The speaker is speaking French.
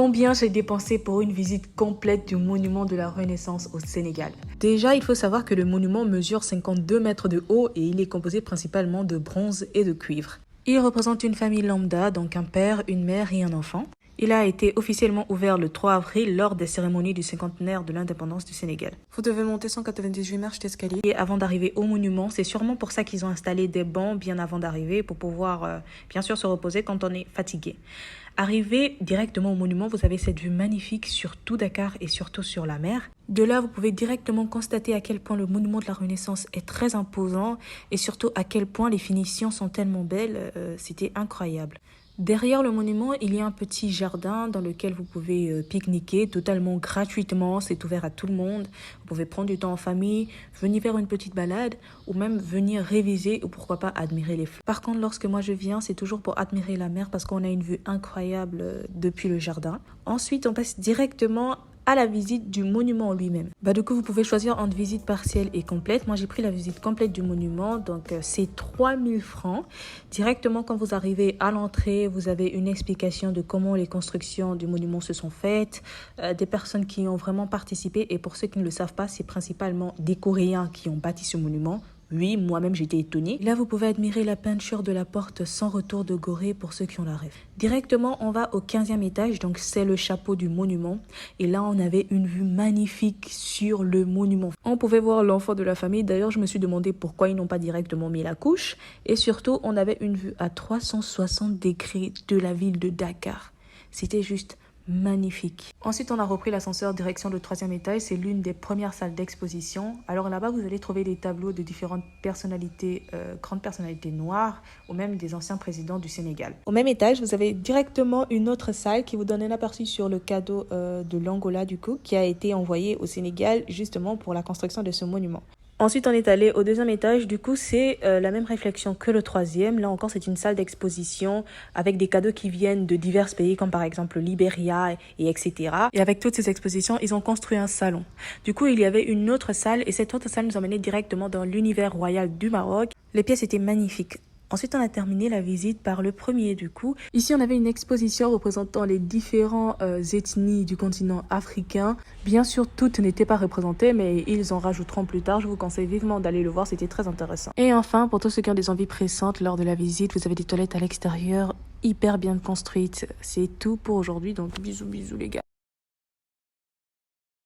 Combien j'ai dépensé pour une visite complète du monument de la Renaissance au Sénégal? Déjà, il faut savoir que le monument mesure 52 mètres de haut et il est composé principalement de bronze et de cuivre. Il représente une famille lambda, donc un père, une mère et un enfant. Il a été officiellement ouvert le 3 avril lors des cérémonies du cinquantenaire de l'indépendance du Sénégal. Vous devez monter 198 marches d'escalier. Et avant d'arriver au monument, c'est sûrement pour ça qu'ils ont installé des bancs bien avant d'arriver pour pouvoir bien sûr se reposer quand on est fatigué. Arrivé directement au monument, vous avez cette vue magnifique sur tout Dakar et surtout sur la mer. De là, vous pouvez directement constater à quel point le monument de la Renaissance est très imposant et surtout à quel point les finitions sont tellement belles. C'était incroyable. Derrière le monument, il y a un petit jardin dans lequel vous pouvez pique-niquer totalement gratuitement. C'est ouvert à tout le monde. Vous pouvez prendre du temps en famille, venir faire une petite balade ou même venir réviser ou pourquoi pas admirer les fleurs. Par contre, lorsque moi je viens, c'est toujours pour admirer la mer parce qu'on a une vue incroyable depuis le jardin. Ensuite, on passe directement à la visite du monument lui-même. Du coup, vous pouvez choisir entre visite partielle et complète. Moi, j'ai pris la visite complète du monument, donc c'est 3000 francs. Directement, quand vous arrivez à l'entrée, vous avez une explication de comment les constructions du monument se sont faites, des personnes qui ont vraiment participé. Et pour ceux qui ne le savent pas, c'est principalement des Coréens qui ont bâti ce monument. Oui, moi-même j'étais étonnée. Là, vous pouvez admirer la peinture de la porte sans retour de Gorée pour ceux qui ont la rêve. Directement, on va au 15e étage, donc c'est le chapeau du monument. Et là, on avait une vue magnifique sur le monument. On pouvait voir l'enfant de la famille. D'ailleurs, je me suis demandé pourquoi ils n'ont pas directement mis la couche. Et surtout, on avait une vue à 360 degrés de la ville de Dakar. C'était juste magnifique. Ensuite, on a repris l'ascenseur direction le 3e étage. C'est l'une des premières salles d'exposition. Alors là-bas, vous allez trouver des tableaux de différentes personnalités, grandes personnalités noires ou même des anciens présidents du Sénégal. Au même étage, vous avez directement une autre salle qui vous donne un aperçu sur le cadeau de l'Angola du coup, qui a été envoyé au Sénégal justement pour la construction de ce monument. Ensuite, on est allé au 2e étage. Du coup, c'est la même réflexion que le 3e. Là encore, c'est une salle d'exposition avec des cadeaux qui viennent de divers pays, comme par exemple le Libéria et etc. Et avec toutes ces expositions, ils ont construit un salon. Du coup, il y avait une autre salle et cette autre salle nous emmenait directement dans l'univers royal du Maroc. Les pièces étaient magnifiques. Ensuite, on a terminé la visite par le premier du coup. Ici, on avait une exposition représentant les différentes ethnies du continent africain. Bien sûr, toutes n'étaient pas représentées, mais ils en rajouteront plus tard. Je vous conseille vivement d'aller le voir, c'était très intéressant. Et enfin, pour tous ceux qui ont des envies pressantes lors de la visite, vous avez des toilettes à l'extérieur hyper bien construites. C'est tout pour aujourd'hui, donc bisous bisous les gars.